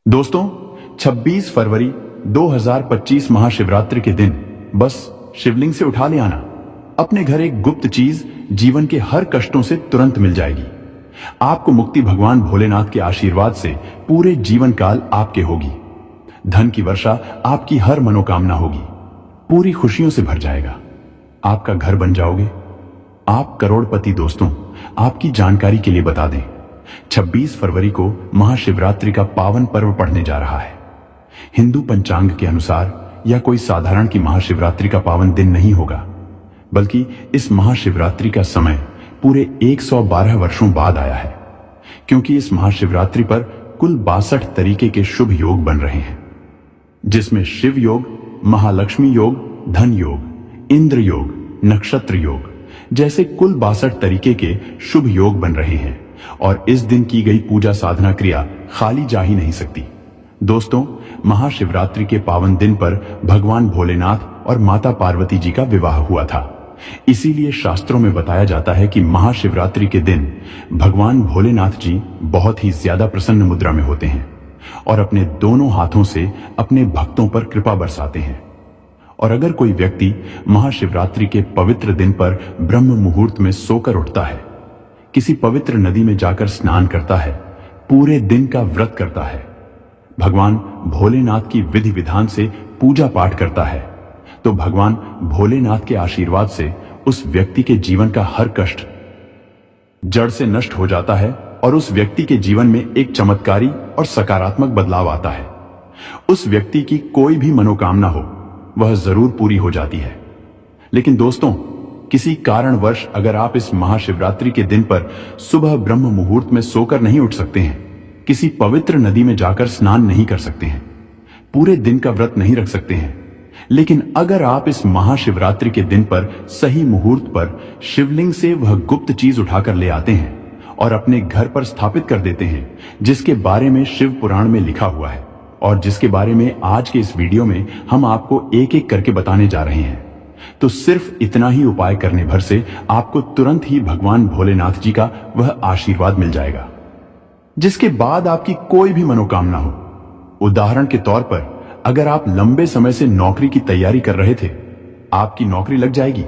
दोस्तों 26 फरवरी 2025 महाशिवरात्रि के दिन बस शिवलिंग से उठा ले आना। अपने घर एक गुप्त चीज जीवन के हर कष्टों से तुरंत मिल जाएगी। आपको मुक्ति भगवान भोलेनाथ के आशीर्वाद से पूरे जीवन काल आपके होगी। धन की वर्षा आपकी हर मनोकामना होगी, पूरी खुशियों से भर जाएगा। आपका घर बन जाओगे, आप करोड़पति। दोस्तों, आपकी जानकारी के लिए बता दें, 26 फरवरी को महाशिवरात्रि का पावन पर्व पड़ने जा रहा है। हिंदू पंचांग के अनुसार यह कोई साधारण की महाशिवरात्रि का पावन दिन नहीं होगा, बल्कि इस महाशिवरात्रि का समय पूरे 112 वर्षों बाद आया है, क्योंकि इस महाशिवरात्रि पर कुल 62 तरीके के शुभ योग बन रहे हैं, जिसमें शिव योग, महालक्ष्मी योग, धन योग, इंद्र योग, नक्षत्र योग जैसे कुल 62 तरीके के शुभ योग बन रहे हैं। और इस दिन की गई पूजा साधना क्रिया खाली जा ही नहीं सकती। दोस्तों, महाशिवरात्रि के पावन दिन पर भगवान भोलेनाथ और माता पार्वती जी का विवाह हुआ था। इसीलिए शास्त्रों में बताया जाता है कि महाशिवरात्रि के दिन भगवान भोलेनाथ जी बहुत ही ज्यादा प्रसन्न मुद्रा में होते हैं और अपने दोनों हाथों से अपने भक्तों पर कृपा बरसाते हैं। और अगर कोई व्यक्ति महाशिवरात्रि के पवित्र दिन पर ब्रह्म मुहूर्त में सोकर उठता है, किसी पवित्र नदी में जाकर स्नान करता है, पूरे दिन का व्रत करता है, भगवान भोलेनाथ की विधि विधान से पूजा पाठ करता है, तो भगवान भोलेनाथ के आशीर्वाद से उस व्यक्ति के जीवन का हर कष्ट जड़ से नष्ट हो जाता है और उस व्यक्ति के जीवन में एक चमत्कारी और सकारात्मक बदलाव आता है। उस व्यक्ति की कोई भी मनोकामना हो, वह जरूर पूरी हो जाती है। लेकिन दोस्तों, किसी कारणवश अगर आप इस महाशिवरात्रि के दिन पर सुबह ब्रह्म मुहूर्त में सोकर नहीं उठ सकते हैं, किसी पवित्र नदी में जाकर स्नान नहीं कर सकते हैं, पूरे दिन का व्रत नहीं रख सकते हैं, लेकिन अगर आप इस महाशिवरात्रि के दिन पर सही मुहूर्त पर शिवलिंग से वह गुप्त चीज उठाकर ले आते हैं और अपने घर पर स्थापित कर देते हैं, जिसके बारे में शिव पुराण में लिखा हुआ है और जिसके बारे में आज के इस वीडियो में हम आपको एक एक करके बताने जा रहे हैं, तो सिर्फ इतना ही उपाय करने भर से आपको तुरंत ही भगवान भोलेनाथ जी का वह आशीर्वाद मिल जाएगा, जिसके बाद आपकी कोई भी मनोकामना हो। उदाहरण के तौर पर, अगर आप लंबे समय से नौकरी की तैयारी कर रहे थे, आपकी नौकरी लग जाएगी,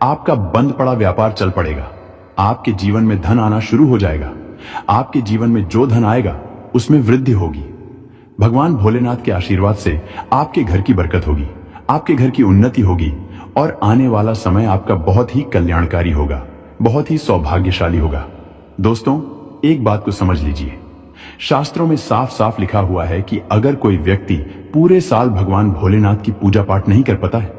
आपका बंद पड़ा व्यापार चल पड़ेगा, आपके जीवन में धन आना शुरू हो जाएगा, आपके जीवन में जो धन आएगा उसमें वृद्धि होगी। भगवान भोलेनाथ के आशीर्वाद से आपके घर की बरकत होगी, आपके घर की उन्नति होगी और आने वाला समय आपका बहुत ही कल्याणकारी होगा, बहुत ही सौभाग्यशाली होगा। दोस्तों, एक बात को समझ लीजिए, शास्त्रों में साफ साफ लिखा हुआ है कि अगर कोई व्यक्ति पूरे साल भगवान भोलेनाथ की पूजा पाठ नहीं कर पाता है,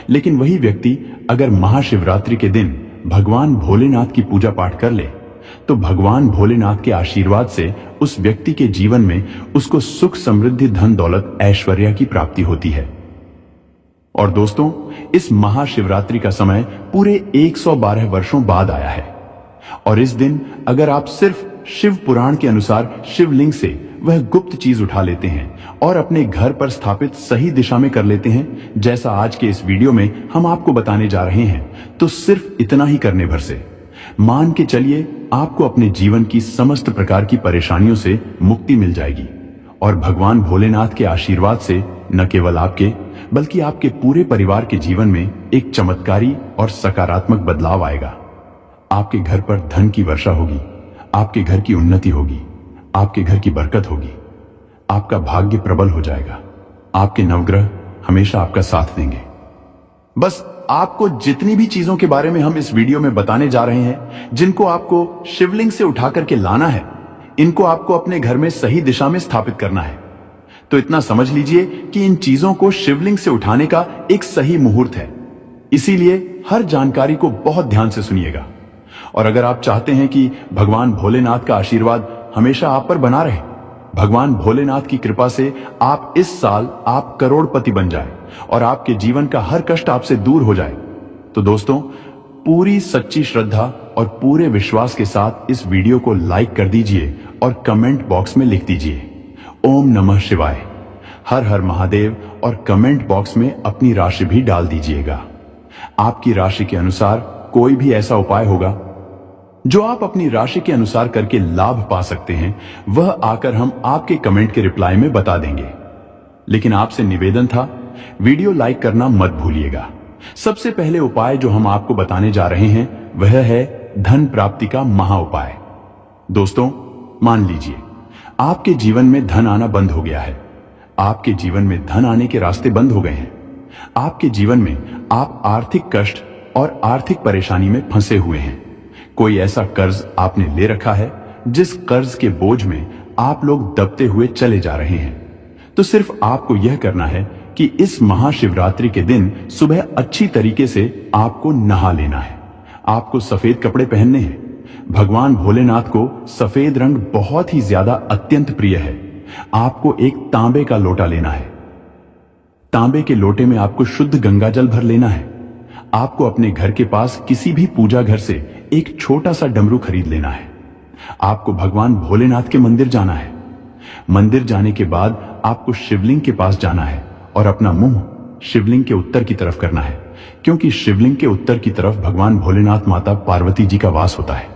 लेकिन वही व्यक्ति अगर महाशिवरात्रि के दिन भगवान भोलेनाथ की पूजा पाठ कर ले, तो भगवान भोलेनाथ के आशीर्वाद से उस व्यक्ति के जीवन में उसको सुख, समृद्धि, धन दौलत, ऐश्वर्य की प्राप्ति होती है। और दोस्तों, इस महाशिवरात्रि का समय पूरे 112 वर्षों बाद आया है और इस दिन अगर आप सिर्फ शिव पुराण के अनुसार शिवलिंग से वह गुप्त चीज उठा लेते हैं और अपने घर पर स्थापित सही दिशा में कर लेते हैं, जैसा आज के इस वीडियो में हम आपको बताने जा रहे हैं, तो सिर्फ इतना ही करने भर से मान के चलिए आपको अपने जीवन की समस्त प्रकार की परेशानियों से मुक्ति मिल जाएगी और भगवान भोलेनाथ के आशीर्वाद से न केवल आपके बल्कि आपके पूरे परिवार के जीवन में एक चमत्कारी और सकारात्मक बदलाव आएगा। आपके घर पर धन की वर्षा होगी, आपके घर की उन्नति होगी, आपके घर की बरकत होगी, आपका भाग्य प्रबल हो जाएगा, आपके नवग्रह हमेशा आपका साथ देंगे। बस आपको जितनी भी चीजों के बारे में हम इस वीडियो में बताने जा रहे हैं, जिनको आपको शिवलिंग से उठा करके लाना है, इनको आपको अपने घर में सही दिशा में स्थापित करना है। तो इतना समझ लीजिए कि इन चीजों को शिवलिंग से उठाने का एक सही मुहूर्त है। इसीलिए हर जानकारी को बहुत ध्यान से सुनिएगा। और अगर आप चाहते हैं कि भगवान भोलेनाथ का आशीर्वाद हमेशा आप पर बना रहे, भगवान भोलेनाथ की कृपा से आप इस साल आप करोड़पति बन जाए और आपके जीवन का हर कष्ट आपसे दूर हो जाए, तो दोस्तों, पूरी सच्ची श्रद्धा और पूरे विश्वास के साथ इस वीडियो को लाइक कर दीजिए और कमेंट बॉक्स में लिख दीजिए ओम नमः शिवाय, हर हर महादेव, और कमेंट बॉक्स में अपनी राशि भी डाल दीजिएगा। आपकी राशि के अनुसार कोई भी ऐसा उपाय होगा जो आप अपनी राशि के अनुसार करके लाभ पा सकते हैं वह आकर हम आपके कमेंट के रिप्लाई में बता देंगे। लेकिन आपसे निवेदन था, वीडियो लाइक करना मत भूलिएगा। सबसे पहले उपाय जो हम आपको बताने जा रहे हैं वह है धन प्राप्ति का महा उपाय। दोस्तों, मान लीजिए आपके जीवन में धन आना बंद हो गया है। आपके जीवन में धन आने के रास्ते बंद हो गए हैं। आपके जीवन में आप आर्थिक कष्ट और आर्थिक परेशानी में फंसे हुए हैं। कोई ऐसा कर्ज आपने ले रखा है जिस कर्ज के बोझ में आप लोग दबते हुए चले जा रहे हैं। तो सिर्फ आपको यह करना है कि इस महाशिवरात्रि के दिन सुबह अच्छी तरीके से आपको नहा लेना है। आपको सफेद कपड़े पहनने हैं। भगवान भोलेनाथ को सफेद रंग बहुत ही ज्यादा अत्यंत प्रिय है। आपको एक तांबे का लोटा लेना है। तांबे के लोटे में आपको शुद्ध गंगा जल भर लेना है। आपको अपने घर के पास किसी भी पूजा घर से एक छोटा सा डमरू खरीद लेना है। आपको भगवान भोलेनाथ के मंदिर जाना है। मंदिर जाने के बाद आपको शिवलिंग के पास जाना है और अपना मुंह शिवलिंग के उत्तर की तरफ करना है, क्योंकि शिवलिंग के उत्तर की तरफ भगवान भोलेनाथ माता पार्वती जी का वास होता है।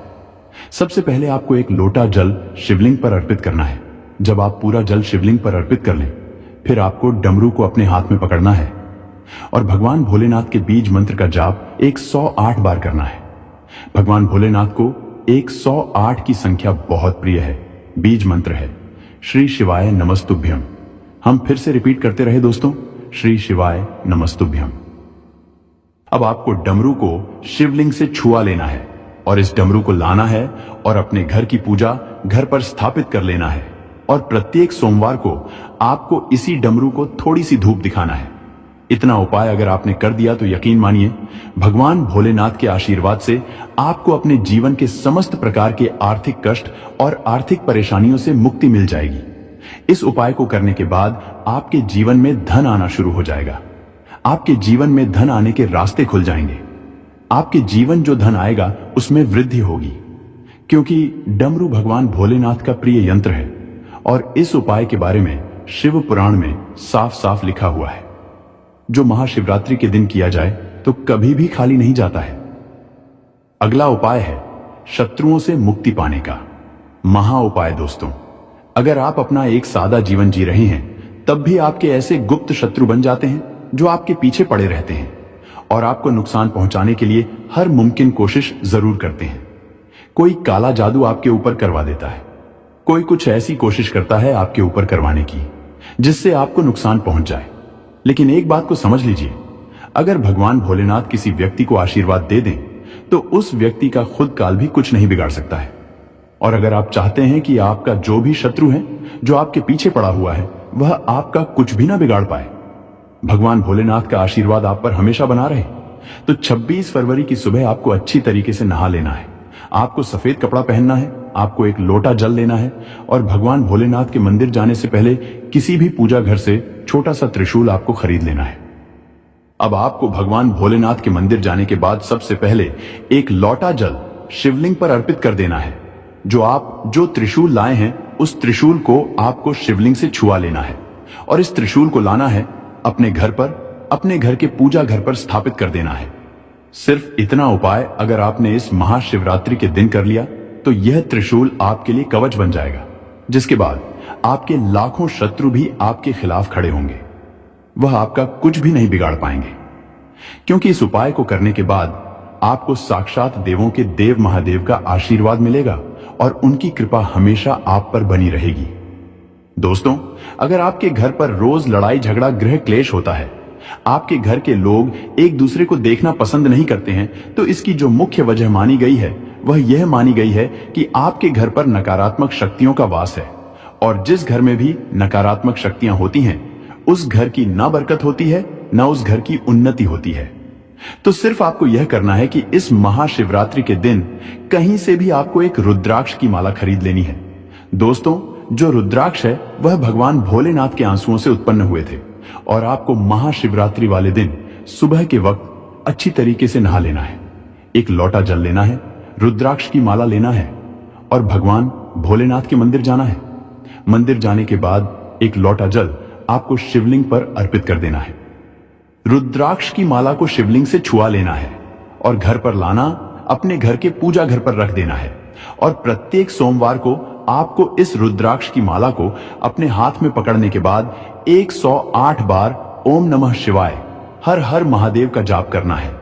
सबसे पहले आपको एक लोटा जल शिवलिंग पर अर्पित करना है। जब आप पूरा जल शिवलिंग पर अर्पित कर लें, फिर आपको डमरू को अपने हाथ में पकड़ना है और भगवान भोलेनाथ के बीज मंत्र का जाप 108 बार करना है। भगवान भोलेनाथ को 108 की संख्या बहुत प्रिय है। बीज मंत्र है श्री शिवाय नमस्तुभ्यम। हम फिर से रिपीट करते रहे दोस्तों, श्री शिवाय नमस्तुभ्यम। अब आपको डमरू को शिवलिंग से छुआ लेना है और इस डमरू को लाना है और अपने घर की पूजा घर पर स्थापित कर लेना है। और प्रत्येक सोमवार को आपको इसी डमरू को थोड़ी सी धूप दिखाना है। इतना उपाय अगर आपने कर दिया तो यकीन मानिए भगवान भोलेनाथ के आशीर्वाद से आपको अपने जीवन के समस्त प्रकार के आर्थिक कष्ट और आर्थिक परेशानियों से मुक्ति मिल जाएगी। इस उपाय को करने के बाद आपके जीवन में धन आना शुरू हो जाएगा। आपके जीवन में धन आने के रास्ते खुल जाएंगे। आपके जीवन जो धन आएगा उसमें वृद्धि होगी, क्योंकि डमरू भगवान भोलेनाथ का प्रिय यंत्र है और इस उपाय के बारे में शिव पुराण में साफ साफ लिखा हुआ है। जो महाशिवरात्रि के दिन किया जाए तो कभी भी खाली नहीं जाता है। अगला उपाय है शत्रुओं से मुक्ति पाने का महा उपाय। दोस्तों, अगर आप अपना एक सादा जीवन जी रहे हैं तब भी आपके ऐसे गुप्त शत्रु बन जाते हैं जो आपके पीछे पड़े रहते हैं और आपको नुकसान पहुंचाने के लिए हर मुमकिन कोशिश जरूर करते हैं। कोई काला जादू आपके ऊपर करवा देता है। कोई कुछ ऐसी कोशिश करता है आपके ऊपर करवाने की जिससे आपको नुकसान पहुंच जाए। लेकिन एक बात को समझ लीजिए, अगर भगवान भोलेनाथ किसी व्यक्ति को आशीर्वाद दे दें तो उस व्यक्ति का खुद काल भी कुछ नहीं बिगाड़ सकता है। और अगर आप चाहते हैं कि आपका जो भी शत्रु है, जो आपके पीछे पड़ा हुआ है, वह आपका कुछ भी ना बिगाड़ पाए, भगवान भोलेनाथ का आशीर्वाद आप पर हमेशा बना रहे, तो 26 फरवरी की सुबह आपको अच्छी तरीके से नहा लेना है। आपको सफेद कपड़ा पहनना है, आपको एक लोटा जल लेना है और भगवान भोलेनाथ के मंदिर जाने से पहले किसी भी पूजा घर से छोटा सा त्रिशूल आपको खरीद लेना है। अब आपको भगवान भोलेनाथ के मंदिर जाने के बाद सबसे पहले एक लोटा जल शिवलिंग पर अर्पित कर देना है। जो त्रिशूल लाए हैं उस त्रिशूल को आपको शिवलिंग से छुआ लेना है और इस त्रिशूल को लाना है अपने घर पर, अपने घर के पूजा घर पर स्थापित कर देना है। सिर्फ इतना उपाय अगर आपने इस महाशिवरात्रि के दिन कर लिया तो यह त्रिशूल आपके लिए कवच बन जाएगा, जिसके बाद आपके लाखों शत्रु भी आपके खिलाफ खड़े होंगे। वह आपका कुछ भी नहीं बिगाड़ पाएंगे, क्योंकि इस उपाय को करने के बाद आपको साक्षात देवों के देव महादेव का आशीर्वाद मिलेगा और उनकी कृपा हमेशा आप पर बनी रहेगी। दोस्तों, अगर आपके घर पर रोज लड़ाई झगड़ा गृह क्लेश होता है, आपके घर के लोग एक दूसरे को देखना पसंद नहीं करते हैं, तो इसकी जो मुख्य वजह मानी गई है वह यह मानी गई है कि आपके घर पर नकारात्मक शक्तियों का वास है और जिस घर में भी नकारात्मक शक्तियां होती हैं उस घर की ना बरकत होती है, ना उस घर की उन्नति होती है। तो सिर्फ आपको यह करना है कि इस महाशिवरात्रि के दिन कहीं से भी आपको एक रुद्राक्ष की माला खरीद लेनी है। दोस्तों, जो रुद्राक्ष है वह भगवान भोलेनाथ के आंसुओं से उत्पन्न हुए थे और आपको महाशिवरात्रि वाले दिन सुबह के वक्त अच्छी तरीके से नहा लेना है, एक लोटा जल लेना है, रुद्राक्ष की माला लेना है और भगवान भोलेनाथ के मंदिर जाना है। मंदिर जाने के बाद एक लोटा जल आपको शिवलिंग पर अर्पित कर देना है। रुद्राक्ष की माला को शिवलिंग से छुआ लेना है और घर पर लाना, अपने घर के पूजा घर पर रख देना है और प्रत्येक सोमवार को आपको इस रुद्राक्ष की माला को अपने हाथ में पकड़ने के बाद 108 बार ओम नमः शिवाय हर हर महादेव का जाप करना है।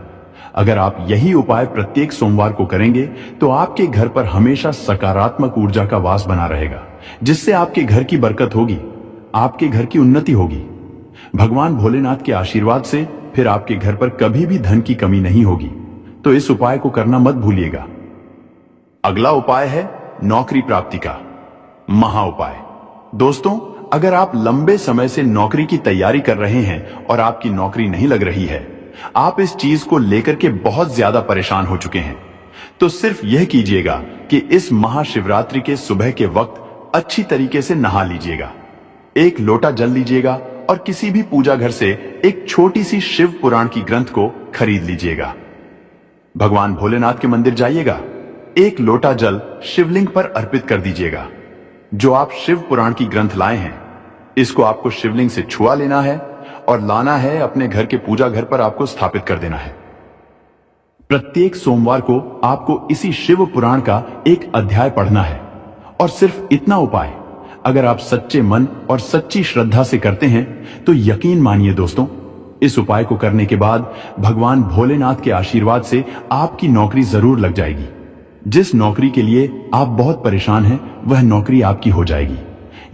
अगर आप यही उपाय प्रत्येक सोमवार को करेंगे तो आपके घर पर हमेशा सकारात्मक ऊर्जा का वास बना रहेगा, जिससे आपके घर की बरकत होगी, आपके घर की उन्नति होगी। भगवान भोलेनाथ के आशीर्वाद से फिर आपके घर पर कभी भी धन की कमी नहीं होगी। तो इस उपाय को करना मत भूलिएगा। अगला उपाय है नौकरी प्राप्ति का महा उपाय। दोस्तों, अगर आप लंबे समय से नौकरी की तैयारी कर रहे हैं और आपकी नौकरी नहीं लग रही है, आप इस चीज को लेकर के बहुत ज्यादा परेशान हो चुके हैं, तो सिर्फ यह कीजिएगा कि इस महाशिवरात्रि के सुबह के वक्त अच्छी तरीके से नहा लीजिएगा, एक लोटा जल लीजिएगा और किसी भी पूजा घर से एक छोटी सी शिव पुराण की ग्रंथ को खरीद लीजिएगा। भगवान भोलेनाथ के मंदिर जाइएगा, एक लोटा जल शिवलिंग पर अर्पित कर दीजिएगा। जो आप शिव पुराण की ग्रंथ लाए हैं, इसको आपको शिवलिंग से छुआ लेना है और लाना है अपने घर के पूजा घर पर आपको स्थापित कर देना है। प्रत्येक सोमवार को आपको इसी शिव पुराण का एक अध्याय पढ़ना है और सिर्फ इतना उपाय अगर आप सच्चे मन और सच्ची श्रद्धा से करते हैं तो यकीन मानिए दोस्तों, इस उपाय को करने के बाद भगवान भोलेनाथ के आशीर्वाद से आपकी नौकरी जरूर लग जाएगी। जिस नौकरी के लिए आप बहुत परेशान हैं, वह नौकरी आपकी हो जाएगी।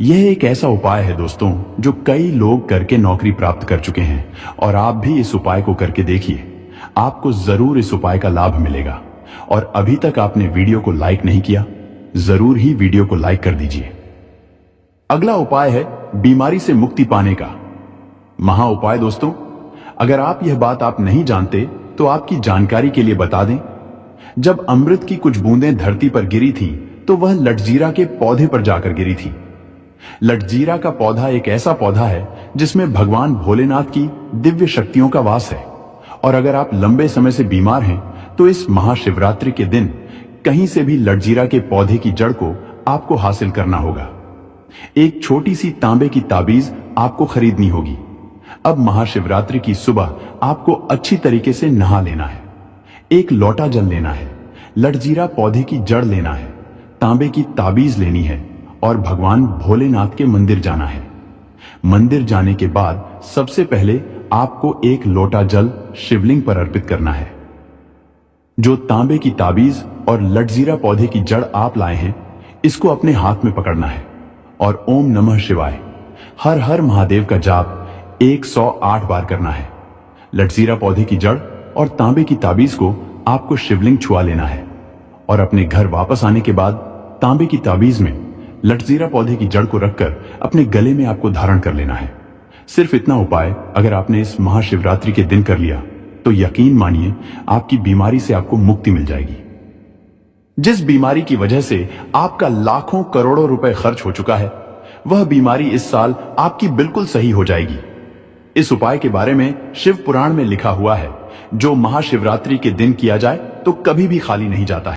यह एक ऐसा उपाय है दोस्तों जो कई लोग करके नौकरी प्राप्त कर चुके हैं और आप भी इस उपाय को करके देखिए, आपको जरूर इस उपाय का लाभ मिलेगा। और अभी तक आपने वीडियो को लाइक नहीं किया, जरूर ही वीडियो को लाइक कर दीजिए। अगला उपाय है बीमारी से मुक्ति पाने का महा उपाय। दोस्तों, अगर आप यह बात आप नहीं जानते तो आपकी जानकारी के लिए बता दें, जब अमृत की कुछ बूंदें धरती पर गिरी थीं, तो वह लटजीरा के पौधे पर जाकर गिरी थी। लटजीरा का पौधा एक ऐसा पौधा है जिसमें भगवान भोलेनाथ की दिव्य शक्तियों का वास है। और अगर आप लंबे समय से बीमार हैं तो इस महाशिवरात्रि के दिन कहीं से भी लटजीरा के पौधे की जड़ को आपको हासिल करना होगा। एक छोटी सी तांबे की ताबीज आपको खरीदनी होगी। अब महाशिवरात्रि की सुबह आपको अच्छी तरीके से नहा लेना है, एक लोटा जल लेना है, लटजीरा पौधे की जड़ लेना है, तांबे की ताबीज लेनी है और भगवान भोलेनाथ के मंदिर जाना है। मंदिर जाने के बाद सबसे पहले आपको एक लोटा जल शिवलिंग पर अर्पित करना है। जो तांबे की ताबीज और लटजीरा पौधे की जड़ आप लाए हैं, इसको अपने हाथ में पकड़ना है और ओम नमः शिवाय हर हर महादेव का जाप 108 बार करना है। लटजीरा पौधे की जड़ और तांबे की ताबीज को आपको शिवलिंग छुआ लेना है और अपने घर वापस आने के बाद तांबे की ताबीज में लटजीरा पौधे की जड़ को रखकर अपने गले में आपको धारण कर लेना है। सिर्फ इतना उपाय अगर आपने इस महाशिवरात्रि के दिन कर लिया तो यकीन मानिए आपकी बीमारी से आपको मुक्ति मिल जाएगी। जिस बीमारी की वजह से आपका लाखों करोड़ों रुपए खर्च हो चुका है, वह बीमारी इस साल आपकी बिल्कुल सही हो जाएगी। इस उपाय के बारे में शिव पुराण में लिखा हुआ है, जो महाशिवरात्रि के दिन किया जाए तो कभी भी खाली नहीं जाता है।